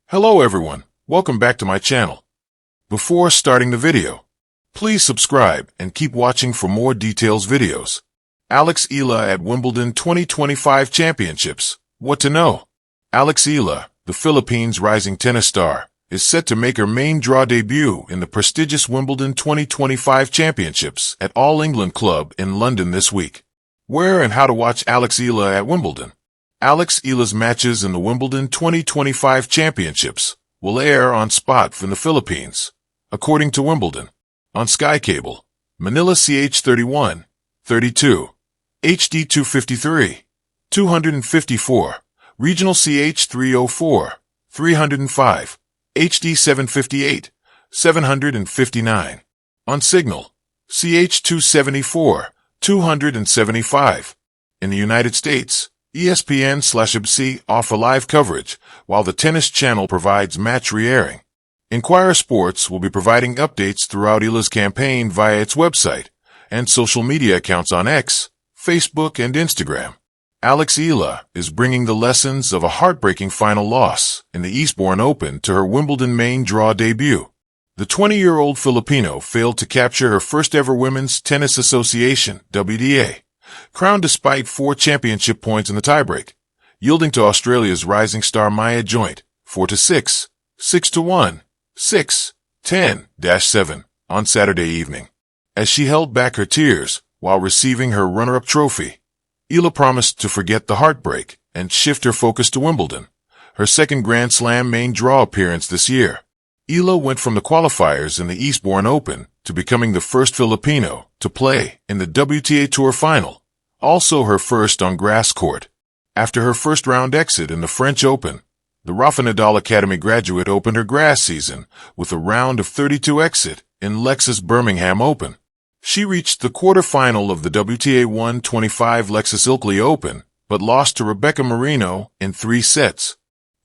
Hello everyone, welcome back to my channel. Before starting the video, please subscribe and keep watching for more details videos. Eala at Wimbledon 2025 Championships. What to know? Eala, the Philippines' rising tennis star, is set to make her main draw debut in the prestigious Wimbledon 2025 Championships at All England Club in London this week. Where and how to watch Eala at Wimbledon? Eala's matches in the Wimbledon 2025 Championships will air on spot from the Philippines, according to Wimbledon, on Sky Cable, Manila CH31, 32, HD 253, 254, Regional CH 304, 305, HD 758, 759, on Signal, CH 274, 275. In the United States, ESPN/ABC offer live coverage, while the Tennis Channel provides match re-airing. Inquirer Sports will be providing updates throughout Eala's campaign via its website and social media accounts on X, Facebook, and Instagram. Eala is bringing the lessons of a heartbreaking final loss in the Eastbourne Open to her Wimbledon main draw debut. The 20-year-old Filipino failed to capture her first-ever Women's Tennis Association (WTA) crown despite 4 championship points in the tiebreak, yielding to Australia's rising star Maya Joint 4-6, 6-1, 6, 10-7 on Saturday evening. As she held back her tears while receiving her runner-up trophy, Eala promised to forget the heartbreak and shift her focus to Wimbledon, her second Grand Slam main draw appearance this year. Eala went from the qualifiers in the Eastbourne Open to becoming the first Filipino to play in the WTA Tour Final, also her first on grass court. After her first-round exit in the French Open, the Rafa Nadal Academy graduate opened her grass season with a round of 32 exit in Lexus Birmingham Open. She reached the quarterfinal of the WTA 125 Lexus Ilkley Open, but lost to Rebecca Marino in 3 sets.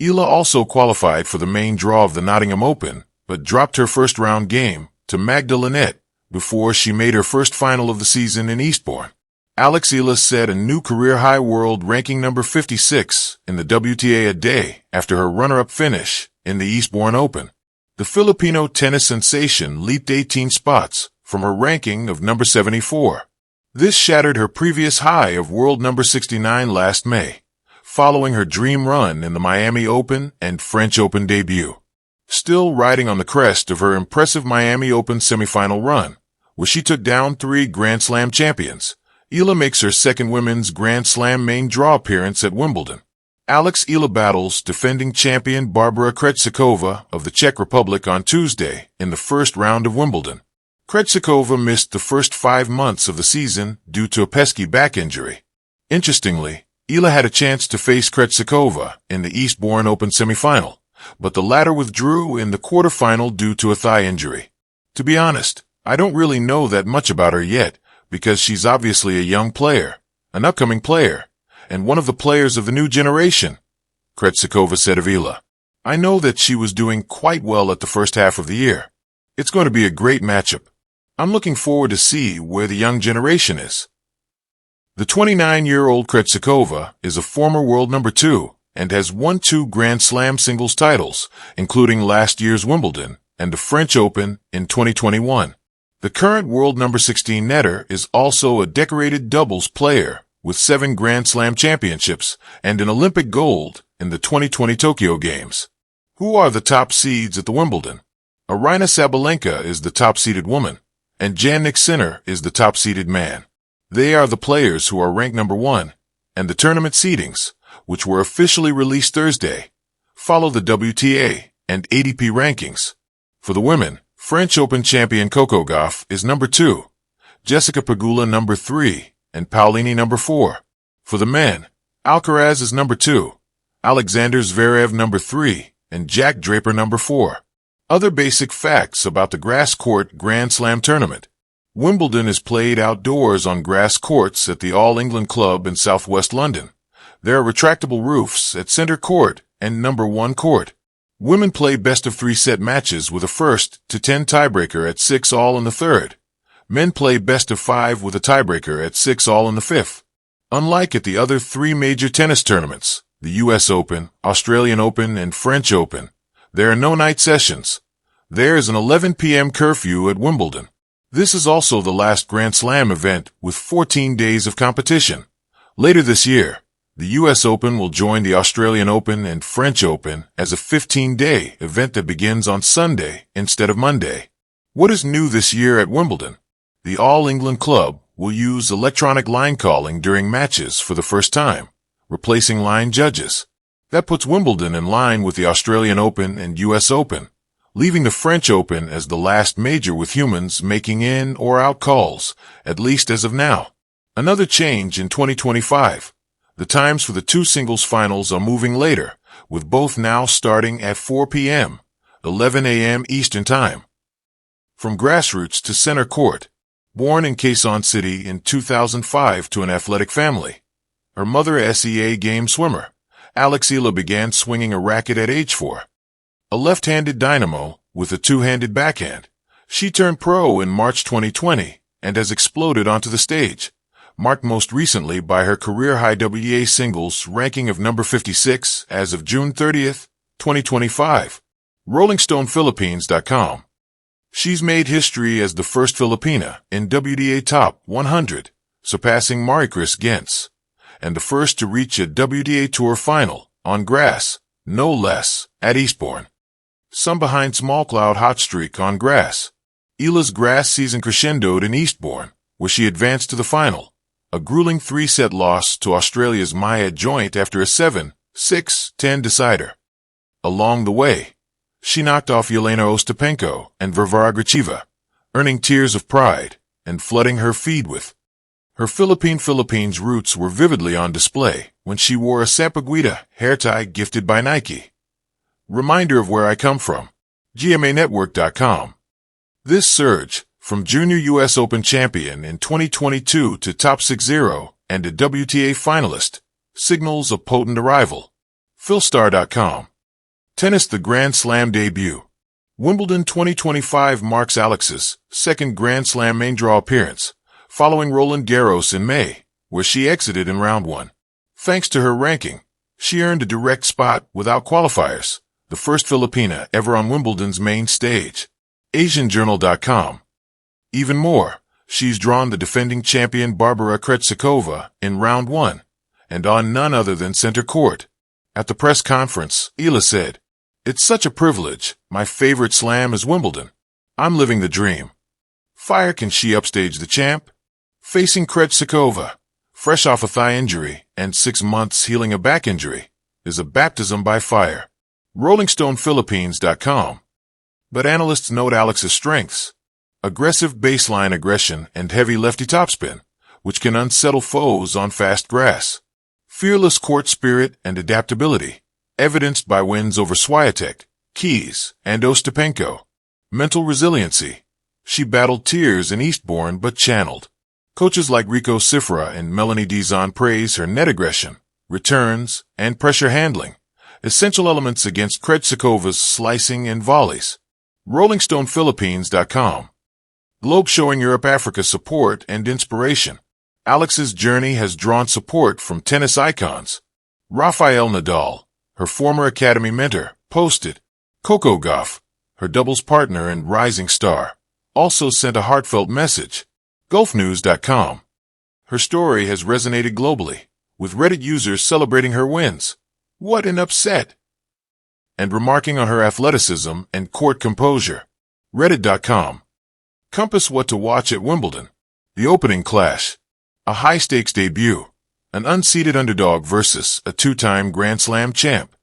Eala also qualified for the main draw of the Nottingham Open, but dropped her first-round game to Magda Linette before she made her first final of the season in Eastbourne. Eala set a new career-high world ranking number 56 in the WTA a day after her runner-up finish in the Eastbourne Open. The Filipino tennis sensation leaped 18 spots from her ranking of number 74. This shattered her previous high of world number 69 last May, following her dream run in the Miami Open and French Open debut. Still riding on the crest of her impressive Miami Open semifinal run, where she took down 3 Grand Slam champions, Eala makes her second women's Grand Slam main draw appearance at Wimbledon. Eala battles defending champion Barbara Krejcikova of the Czech Republic on Tuesday in the first round of Wimbledon. Krejcikova missed the first 5 months of the season due to a pesky back injury. Interestingly, Eala had a chance to face Krejcikova in the Eastbourne Open semifinal, but the latter withdrew in the quarterfinal due to a thigh injury. To be honest, I don't really know that much about her yet, because she's obviously a young player, an upcoming player, and one of the players of the new generation, Krejcikova said of Eala. I know that she was doing quite well at the first half of the year. It's going to be a great matchup. I'm looking forward to see where the young generation is. The 29-year-old Krejcikova is a former world number 2 and has won 2 Grand Slam singles titles, including last year's Wimbledon and the French Open in 2021. The current world number 16 netter is also a decorated doubles player with 7 Grand Slam championships and an Olympic gold in the 2020 Tokyo Games. Who are the top seeds at the Wimbledon? Aryna Sabalenka is the top-seeded woman, and Jannik Sinner is the top-seeded man. They are the players who are ranked number 1, and the tournament seedings, which were officially released Thursday, follow the WTA and ATP rankings. For the women, French Open champion Coco Gauff is number 2, Jessica Pegula number 3, and Paolini number 4. For the men, Alcaraz is number 2, Alexander Zverev number 3, and Jack Draper number 4. Other basic facts about the grass court Grand Slam tournament. Wimbledon is played outdoors on grass courts at the All England Club in southwest London. There are retractable roofs at Centre Court and number 1 court. Women play best-of-3 set matches with a 1st to 10 tiebreaker at 6 all in the 3rd. Men play best-of-5 with a tiebreaker at 6 all in the 5th. Unlike at the other 3 major tennis tournaments, the US Open, Australian Open, and French Open, There are no night sessions. There is an 11 p.m. curfew at Wimbledon. This is also the last Grand Slam event with 14 days of competition. Later this year, the U.S. Open will join the Australian Open and French Open as a 15-day event that begins on Sunday instead of Monday. What is new this year at Wimbledon? The All England Club will use electronic line calling during matches for the first time, replacing line judges. That puts Wimbledon in line with the Australian Open and U.S. Open, leaving the French Open as the last major with humans making in or out calls, at least as of now. Another change in 2025. The times for the two singles finals are moving later, with both now starting at 4 p.m., 11 a.m. Eastern Time. From grassroots to center court. Born in Quezon City in 2005 to an athletic family. Her mother a SEA game swimmer. Alex Eala began swinging a racket at age 4. A left-handed dynamo with a two-handed backhand. She turned pro in March 2020 and has exploded onto the stage, marked most recently by her career-high WTA singles ranking of number 56 as of June 30th, 2025. RollingStonePhilippines.com. She's made history as the first Filipina in WTA Top 100, surpassing Maricris Gens, and the first to reach a WTA Tour final, on grass, no less, at Eastbourne. Some behind small cloud hot streak on grass. Eala's grass season crescendoed in Eastbourne, where she advanced to the final, a grueling 3-set loss to Australia's Maya Joint after a 7-6-10 decider. Along the way, she knocked off Yelena Ostapenko and Varvara Gracheva, earning tears of pride and flooding her feed with. Her Philippines roots were vividly on display when she wore a Sampaguita hair tie gifted by Nike. Reminder of where I come from. GMAnetwork.com. This surge, from junior U.S. Open champion in 2022 to top 6-0 and a WTA finalist, signals a potent arrival. Philstar.com. Tennis: the Grand Slam debut. Wimbledon 2025 marks Alex's second Grand Slam main draw appearance, following Roland Garros in May, where she exited in round 1. Thanks to her ranking, she earned a direct spot without qualifiers, the first Filipina ever on Wimbledon's main stage. AsianJournal.com. Even more, she's drawn the defending champion Barbara Krejcikova in round 1, and on none other than center court. At the press conference, Eala said, "It's such a privilege. My favorite slam is Wimbledon. I'm living the dream." Fire, can she upstage the champ? Facing Krejcikova, fresh off a thigh injury and 6 months healing a back injury, is a baptism by fire. RollingStonePhilippines.com. But analysts note Alex's strengths: aggressive baseline aggression and heavy lefty topspin, which can unsettle foes on fast grass. Fearless court spirit and adaptability, evidenced by wins over Swiatek, Keys, and Ostapenko. Mental resiliency. She battled tears in Eastbourne but channeled. Coaches like Rico Cifra and Melanie Dizon praise her net aggression, returns, and pressure handling, essential elements against Krejcikova's slicing and volleys. RollingStonePhilippines.com. Globe showing Europe-Africa support and inspiration. Alex's journey has drawn support from tennis icons. Rafael Nadal, her former academy mentor, posted. Coco Gauff, her doubles partner and rising star, also sent a heartfelt message. GolfNews.com. Her story has resonated globally, with Reddit users celebrating her wins. What an upset! And remarking on her athleticism and court composure. Reddit.com. Compass what to watch at Wimbledon. The opening clash. A high-stakes debut. An unseeded underdog versus a 2-time Grand Slam champ.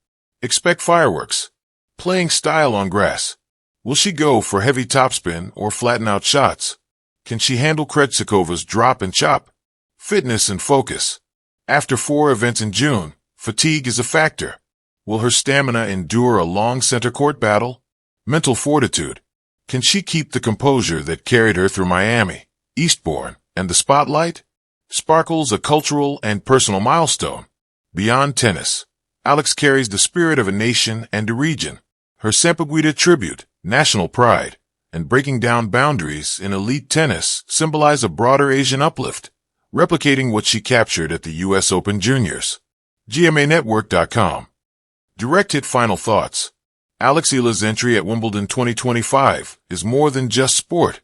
Expect fireworks. Playing style on grass. Will she go for heavy topspin or flatten-out shots? Can she handle Krejcikova's drop and chop? Fitness and focus. After 4 events in June, fatigue is a factor. Will her stamina endure a long center court battle? Mental fortitude. Can she keep the composure that carried her through Miami, Eastbourne, and the spotlight? Sparkles a cultural and personal milestone. Beyond tennis, Alex carries the spirit of a nation and a region. Her Sampaguita tribute, national pride, and breaking down boundaries in elite tennis symbolize a broader Asian uplift, replicating what she captured at the U.S. Open Juniors. GMAnetwork.com. Direct hit final thoughts. Eala's entry at Wimbledon 2025 is more than just sport.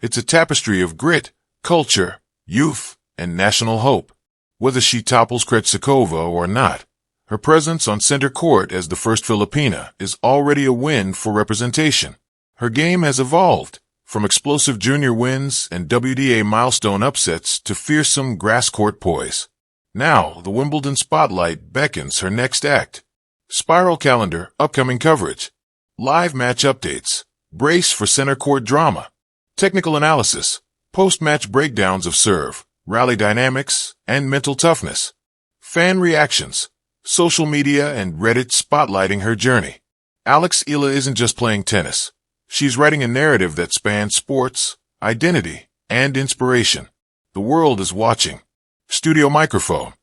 It's a tapestry of grit, culture, youth, and national hope. Whether she topples Krejcikova or not, her presence on center court as the first Filipina is already a win for representation. Her game has evolved, from explosive junior wins and WTA milestone upsets to fearsome grass-court poise. Now, the Wimbledon spotlight beckons her next act. Spiral calendar, upcoming coverage, live match updates, brace for center court drama, technical analysis, post-match breakdowns of serve, rally dynamics, and mental toughness, fan reactions, social media and Reddit spotlighting her journey. Eala isn't just playing tennis. She's writing a narrative that spans sports, identity, and inspiration. The world is watching. Studio microphone.